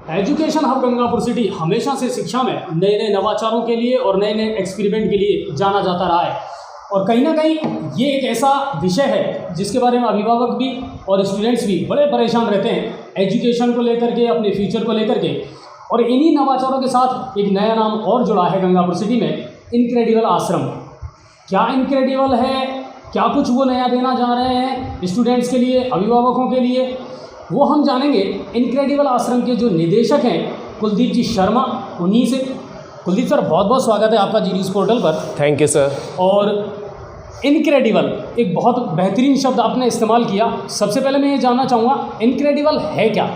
Education hub Gangapur city हमेशा से शिक्षा में नए नए नवाचारों के लिए और नए नए एक्सपेरिमेंट के लिए जाना जाता रहा है। और कहीं ना कहीं ये एक ऐसा विषय है जिसके बारे में अभिभावक भी और स्टूडेंट्स भी बड़े परेशान रहते हैं एजुकेशन को लेकर के, अपने फ्यूचर को लेकर के। और इन्हीं नवाचारों के साथ एक नया नाम और जुड़ा है गंगापुर सिटी में, इनक्रेडिबल आश्रम। क्या इनक्रेडिबल है, क्या कुछ वो नया देना जा रहे हैं स्टूडेंट्स के लिए, अभिभावकों के लिए, वो हम जानेंगे इनक्रेडिबल आश्रम के जो निदेशक हैं कुलदीप जी शर्मा, उन्हीं से। कुलदीप सर, बहुत बहुत स्वागत है आपका जी न्यूज़ पोर्टल पर। Thank you sir. और इनक्रेडिबल एक बहुत बेहतरीन शब्द आपने इस्तेमाल किया। सबसे पहले मैं ये जानना चाहूँगा इनक्रेडिबल है क्या?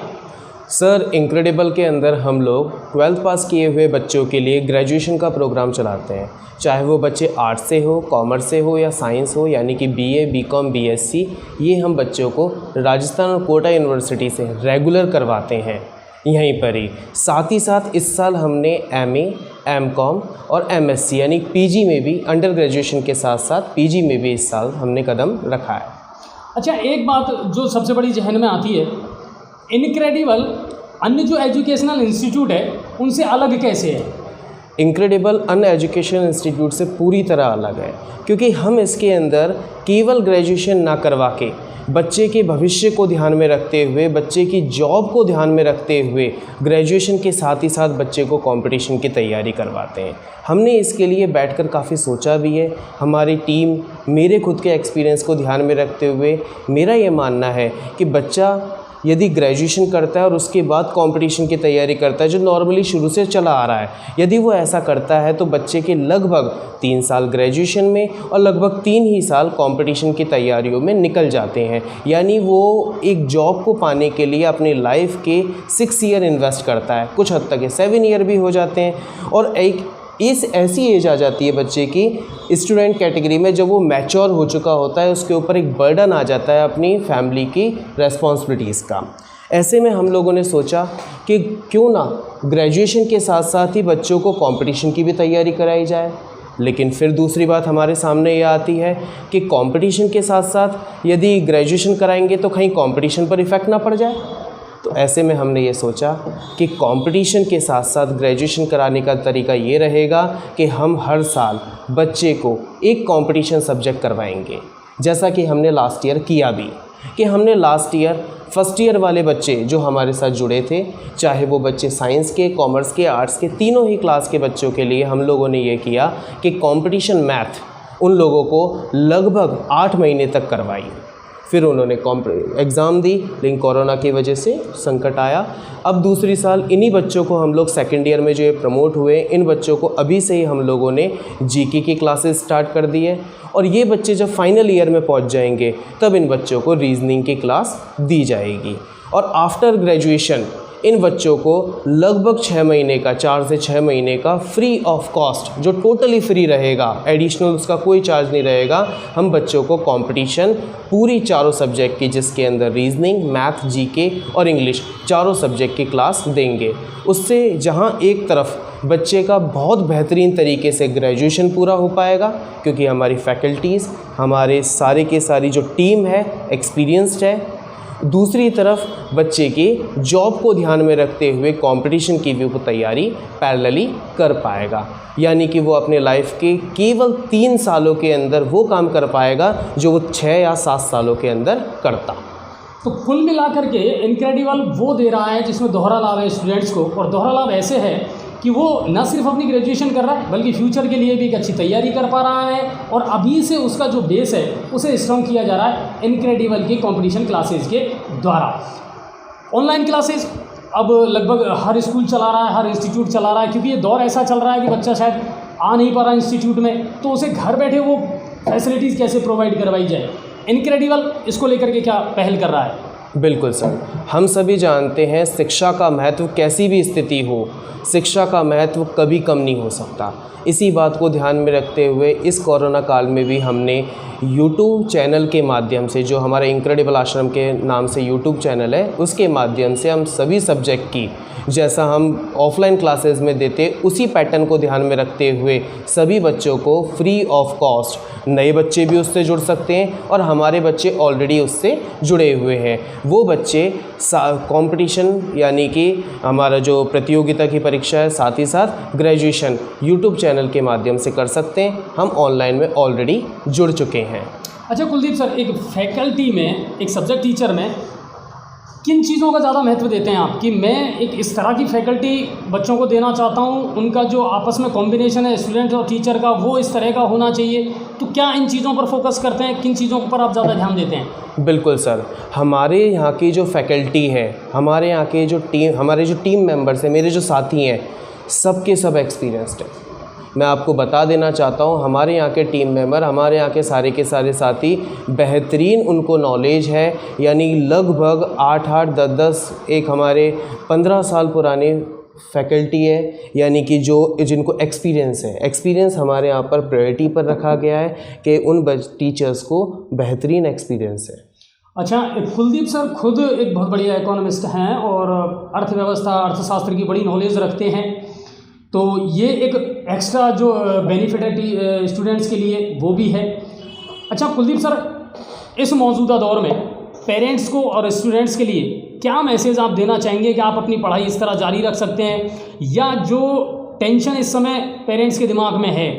सर, इनक्रेडिबल के अंदर हम लोग 12th पास किए हुए बच्चों के लिए ग्रेजुएशन का प्रोग्राम चलाते हैं, चाहे वो बच्चे आर्ट्स से हो, कॉमर्स से हो या साइंस हो, यानी कि बीए, बीकॉम, बीएससी। ये हम बच्चों को राजस्थान और कोटा यूनिवर्सिटी से रेगुलर करवाते हैं यहीं पर ही। साथ ही साथ इस साल हमने एमए, एमकॉम और एमएससी यानी पीजी में भी, अंडर ग्रेजुएशन के साथ साथ पीजी में भी इस साल हमने कदम रखा है। अच्छा, एक बात जो सबसे बड़ी जहन में आती है, इनक्रेडिबल अन्य जो एजुकेशनल इंस्टीट्यूट है उनसे अलग कैसे है? इनक्रेडिबल अन्य एजुकेशन इंस्टीट्यूट से पूरी तरह अलग है, क्योंकि हम इसके अंदर केवल ग्रेजुएशन ना करवा के बच्चे के भविष्य को ध्यान में रखते हुए, बच्चे की जॉब को ध्यान में रखते हुए ग्रेजुएशन के साथ ही साथ बच्चे को कंपटीशन की तैयारी करवाते हैं। हमने इसके लिए बैठकर काफ़ी सोचा भी है। हमारी टीम, मेरे खुद के एक्सपीरियंस को ध्यान में रखते हुए मेरा ये मानना है कि बच्चा यदि ग्रेजुएशन करता है और उसके बाद कंपटीशन की तैयारी करता है, जो नॉर्मली शुरू से चला आ रहा है, यदि वो ऐसा करता है तो बच्चे के लगभग 3 साल ग्रेजुएशन में और लगभग 3 ही साल कंपटीशन की तैयारियों में निकल जाते हैं। यानी वो एक जॉब को पाने के लिए अपनी लाइफ के 6 ईयर इन्वेस्ट करता है, कुछ हद तक 7 ईयर भी हो जाते हैं। और एक ऐसी एज आ जाती है बच्चे की स्टूडेंट कैटेगरी में जब वो मैच्योर हो चुका होता है, उसके ऊपर एक बर्डन आ जाता है अपनी फैमिली की रेस्पॉन्सिबिलिटीज़ का। ऐसे में हम लोगों ने सोचा कि क्यों ना ग्रेजुएशन के साथ साथ ही बच्चों को कंपटीशन की भी तैयारी कराई जाए। लेकिन फिर दूसरी बात हमारे सामने ये आती है कि कंपटीशन के साथ साथ यदि ग्रेजुएशन कराएंगे तो कहीं कंपटीशन पर इफ़ेक्ट ना पड़ जाए। तो ऐसे में हमने ये सोचा कि कंपटीशन के साथ साथ ग्रेजुएशन कराने का तरीका ये रहेगा कि हम हर साल बच्चे को एक कंपटीशन सब्जेक्ट करवाएंगे, जैसा कि हमने लास्ट ईयर किया भी। कि हमने लास्ट ईयर फर्स्ट ईयर वाले बच्चे जो हमारे साथ जुड़े थे, चाहे वो बच्चे साइंस के, कॉमर्स के, आर्ट्स के, तीनों ही क्लास के बच्चों के लिए हम लोगों ने ये किया कि कंपटीशन मैथ उन लोगों को लगभग 8 महीने तक करवाई। फिर उन्होंने एग्ज़ाम दी, लेकिन कोरोना की वजह से संकट आया। अब दूसरी साल इन्हीं बच्चों को हम लोग सेकेंड ईयर में जो ये प्रमोट हुए, इन बच्चों को अभी से ही हम लोगों ने जीके की क्लासेस स्टार्ट कर दी है। और ये बच्चे जब फाइनल ईयर में पहुंच जाएंगे तब इन बच्चों को रीजनिंग की क्लास दी जाएगी। और आफ्टर ग्रेजुएशन इन बच्चों को लगभग 6 महीने का, 4 से 6 महीने का फ्री ऑफ कॉस्ट, जो टोटली फ्री रहेगा, एडिशनल उसका कोई चार्ज नहीं रहेगा, हम बच्चों को कंपटीशन पूरी चारों सब्जेक्ट की, जिसके अंदर रीजनिंग, मैथ, जीके और इंग्लिश चारों सब्जेक्ट की क्लास देंगे। उससे जहां एक तरफ बच्चे का बहुत बेहतरीन तरीके से ग्रेजुएशन पूरा हो पाएगा, क्योंकि हमारी फैकल्टीज़, हमारे सारे के सारी जो टीम है एक्सपीरियंस्ड है। दूसरी तरफ बच्चे की जॉब को ध्यान में रखते हुए कंपटीशन की भी तैयारी पैरेलली कर पाएगा। यानी कि वो अपने लाइफ के केवल 3 सालों के अंदर वो काम कर पाएगा जो वो 6 या 7 सालों के अंदर करता। तो कुल मिलाकर के इनक्रेडिबल वो दे रहा है जिसमें दोहरा लाभ है स्टूडेंट्स को। और दोहरा लाभ ऐसे है कि वो न सिर्फ अपनी ग्रेजुएशन कर रहा है बल्कि फ्यूचर के लिए भी एक अच्छी तैयारी कर पा रहा है। और अभी से उसका जो बेस है उसे स्ट्रॉन्ग किया जा रहा है इनक्रेडिबल के कंपटीशन क्लासेस के द्वारा। ऑनलाइन क्लासेस अब लगभग हर स्कूल चला रहा है, हर इंस्टीट्यूट चला रहा है, क्योंकि ये दौर ऐसा चल रहा है कि बच्चा शायद आ नहीं पा रहा इंस्टीट्यूट में, तो उसे घर बैठे वो फैसिलिटीज़ कैसे प्रोवाइड करवाई जाए। इनक्रेडिबल इसको लेकर के क्या पहल कर रहा है? बिल्कुल सर, हम सभी जानते हैं शिक्षा का महत्व कैसी भी स्थिति हो, शिक्षा का महत्व कभी कम नहीं हो सकता। इसी बात को ध्यान में रखते हुए इस कोरोना काल में भी हमने यूट्यूब चैनल के माध्यम से, जो हमारे इनक्रेडिबल आश्रम के नाम से यूट्यूब चैनल है, उसके माध्यम से हम सभी सब्जेक्ट की, जैसा हम ऑफलाइन क्लासेस में देते उसी पैटर्न को ध्यान में रखते हुए सभी बच्चों को फ्री ऑफ कॉस्ट, नए बच्चे भी उससे जुड़ सकते हैं और हमारे बच्चे ऑलरेडी उससे जुड़े हुए हैं, वो बच्चे कंपटीशन यानी कि हमारा जो प्रतियोगिता की परीक्षा है, साथ ही साथ ग्रेजुएशन यूट्यूब चैनल के माध्यम से कर सकते हैं। हम ऑनलाइन में ऑलरेडी जुड़ चुके हैं। अच्छा कुलदीप सर, एक फैकल्टी में, एक सब्जेक्ट टीचर में किन चीज़ों का ज़्यादा महत्व देते हैं आप, कि मैं एक इस तरह की फैकल्टी बच्चों को देना चाहता हूँ, उनका जो आपस में कॉम्बिनेशन है स्टूडेंट और टीचर का वो इस तरह का होना चाहिए, तो क्या इन चीज़ों पर फोकस करते हैं, किन चीज़ों पर आप ज़्यादा ध्यान देते हैं? बिल्कुल सर, हमारे यहाँ की जो फैकल्टी है, हमारे यहाँ के जो टीम मेंबर्स हैं, मेरे जो साथी हैं, सबके सब एक्सपीरियंस्ड हैं। मैं आपको बता देना चाहता हूँ, हमारे यहाँ के टीम मेंबर, हमारे यहाँ के सारे साथी बेहतरीन उनको नॉलेज है, यानी लगभग 8-8, 10-10, एक हमारे 15 साल पुरानी फैकल्टी है, यानी कि जिनको एक्सपीरियंस है। एक्सपीरियंस हमारे यहाँ पर प्रायोरिटी पर रखा गया है कि उन टीचर्स को बेहतरीन एक्सपीरियंस है। अच्छा, कुलदीप सर खुद एक बहुत बढ़िया इकोनॉमिस्ट हैं और अर्थव्यवस्था, अर्थशास्त्र की बड़ी नॉलेज रखते हैं, तो ये एक एक्स्ट्रा जो बेनिफिट है स्टूडेंट्स के लिए वो भी है। अच्छा कुलदीप सर, इस मौजूदा दौर में पेरेंट्स को और स्टूडेंट्स के लिए क्या मैसेज आप देना चाहेंगे कि आप अपनी पढ़ाई इस तरह जारी रख सकते हैं, या जो टेंशन इस समय पेरेंट्स के दिमाग में है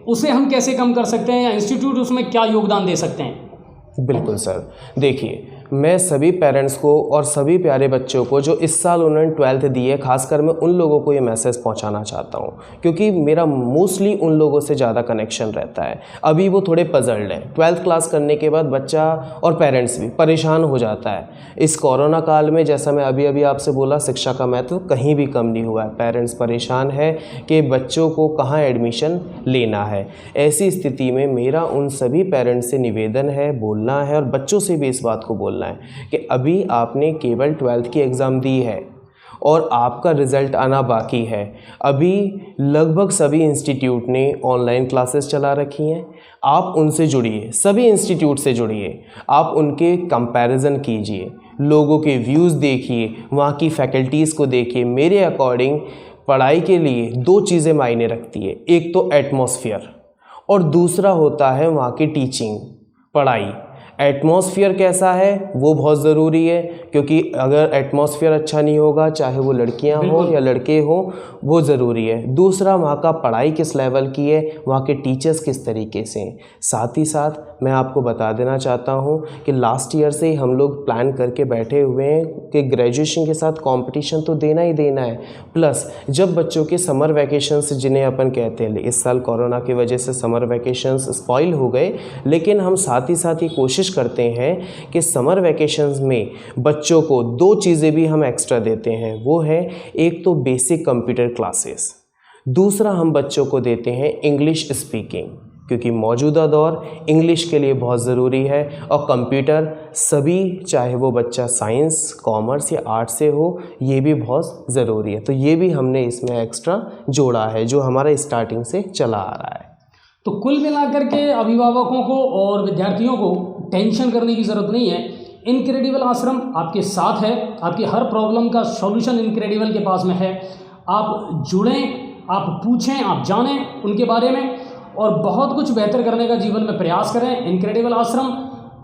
उसे हम कैसे कम कर सकते हैं, या इंस्टीट्यूट उसमें क्या योगदान दे सकते हैं? बिल्कुल सर, देखिए मैं सभी पेरेंट्स को और सभी प्यारे बच्चों को जो इस साल उन्होंने 12th दी है, खासकर मैं उन लोगों को ये मैसेज पहुंचाना चाहता हूं, क्योंकि मेरा मोस्टली उन लोगों से ज़्यादा कनेक्शन रहता है। अभी वो थोड़े पजल्ड हैं। 12th क्लास करने के बाद बच्चा और पेरेंट्स भी परेशान हो जाता है। इस कोरोना काल में, जैसा मैं अभी आपसे बोला, शिक्षा का महत्व कहीं भी कम नहीं हुआ है। पेरेंट्स परेशान है कि बच्चों को कहाँ एडमिशन लेना है। ऐसी स्थिति में मेरा उन सभी पेरेंट्स से निवेदन है, बोलना है और बच्चों से भी इस बात को बोलना है कि अभी आपने केवल 12th की एग्ज़ाम दी है और आपका रिज़ल्ट आना बाकी है। अभी लगभग सभी इंस्टीट्यूट ने ऑनलाइन क्लासेस चला रखी हैं। आप उनसे जुड़िए, सभी इंस्टीट्यूट से जुड़िए, आप उनके कंपैरिजन कीजिए, लोगों के व्यूज़ देखिए, वहाँ की फैकल्टीज़ को देखिए। मेरे अकॉर्डिंग पढ़ाई के लिए 2 चीज़ें मायने रखती है, एक तो एटमॉस्फेयर और दूसरा होता है वहाँ की टीचिंग, पढ़ाई। एटमॉस्फेयर कैसा है वो बहुत ज़रूरी है, क्योंकि अगर एटमॉस्फेयर अच्छा नहीं होगा, चाहे वो लड़कियां हो या लड़के हो, वो ज़रूरी है। दूसरा, वहाँ का पढ़ाई किस लेवल की है, वहाँ के टीचर्स किस तरीके से हैं। साथ ही साथ मैं आपको बता देना चाहता हूँ कि लास्ट ईयर से ही हम लोग प्लान करके बैठे हुए हैं कि ग्रेजुएशन के साथ कंपटीशन तो देना ही देना है। प्लस जब बच्चों के समर वैकेशंस, जिन्हें अपन कहते हैं, इस साल कोरोना की वजह से समर वैकेशंस स्पॉइल हो गए, लेकिन हम साथ ही साथ ये कोशिश करते हैं कि समर वैकेशंस में बच्चों को 2 चीज़ें भी हम एक्स्ट्रा देते हैं। वो है, एक तो बेसिक कंप्यूटर क्लासेस, दूसरा हम बच्चों को देते हैं इंग्लिश स्पीकिंग, क्योंकि मौजूदा दौर इंग्लिश के लिए बहुत ज़रूरी है। और कंप्यूटर सभी, चाहे वो बच्चा साइंस, कॉमर्स या आर्ट से हो, ये भी बहुत ज़रूरी है। तो ये भी हमने इसमें एक्स्ट्रा जोड़ा है, जो हमारा स्टार्टिंग से चला आ रहा है। तो कुल मिलाकर के अभिभावकों को और विद्यार्थियों को टेंशन करने की ज़रूरत नहीं है। इनक्रेडिबल आश्रम आपके साथ है, आपकी हर प्रॉब्लम का सॉल्यूशन इनक्रेडिबल के पास में है। आप जुड़ें, आप पूछें, आप जानें उनके बारे में और बहुत कुछ बेहतर करने का जीवन में प्रयास करें। इनक्रेडिबल आश्रम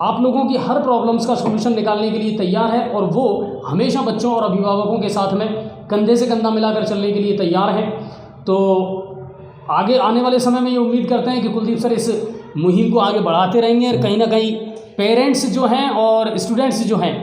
आप लोगों की हर प्रॉब्लम्स का सॉल्यूशन निकालने के लिए तैयार है और वो हमेशा बच्चों और अभिभावकों के साथ में कंधे से कंधा मिलाकर चलने के लिए तैयार है। तो आगे आने वाले समय में ये उम्मीद करते हैं कि कुलदीप सर इस मुहिम को आगे बढ़ाते रहेंगे और कहीं ना कहीं पेरेंट्स जो हैं और स्टूडेंट्स जो हैं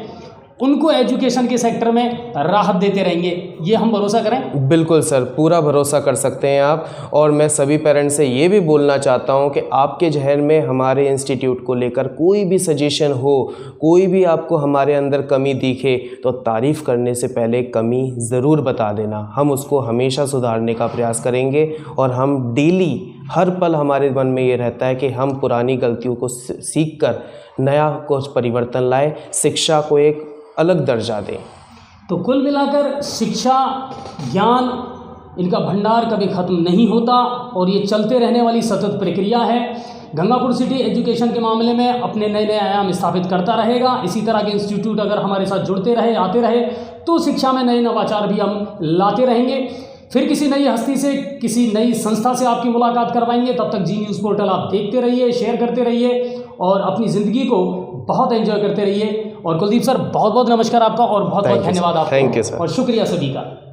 उनको एजुकेशन के सेक्टर में राहत देते रहेंगे, ये हम भरोसा करें। बिल्कुल सर, पूरा भरोसा कर सकते हैं आप। और मैं सभी पेरेंट्स से ये भी बोलना चाहता हूँ कि आपके जहन में हमारे इंस्टीट्यूट को लेकर कोई भी सजेशन हो, कोई भी आपको हमारे अंदर कमी दिखे, तो तारीफ़ करने से पहले कमी ज़रूर बता देना। हम उसको हमेशा सुधारने का प्रयास करेंगे और हम डेली, हर पल हमारे मन में ये रहता है कि हम पुरानी गलतियों को सीख कर नया कुछ परिवर्तन लाए, शिक्षा को एक अलग दर्जा दें। तो कुल मिलाकर शिक्षा, ज्ञान, इनका भंडार कभी ख़त्म नहीं होता और ये चलते रहने वाली सतत प्रक्रिया है। गंगापुर सिटी एजुकेशन के मामले में अपने नए नए आयाम स्थापित करता रहेगा। इसी तरह के इंस्टीट्यूट अगर हमारे साथ जुड़ते रहे, आते रहे, तो शिक्षा में नए नवाचार भी हम लाते रहेंगे। फिर किसी नई हस्ती से, किसी नई संस्था से आपकी मुलाकात करवाएंगे। तब तक जी न्यूज़ पोर्टल आप देखते रहिए, शेयर करते रहिए और अपनी ज़िंदगी को बहुत एंजॉय करते रहिए। और कुलदीप सर, बहुत बहुत नमस्कार आपका और बहुत बहुत धन्यवाद आपका। Thank you sir. और शुक्रिया सभी का।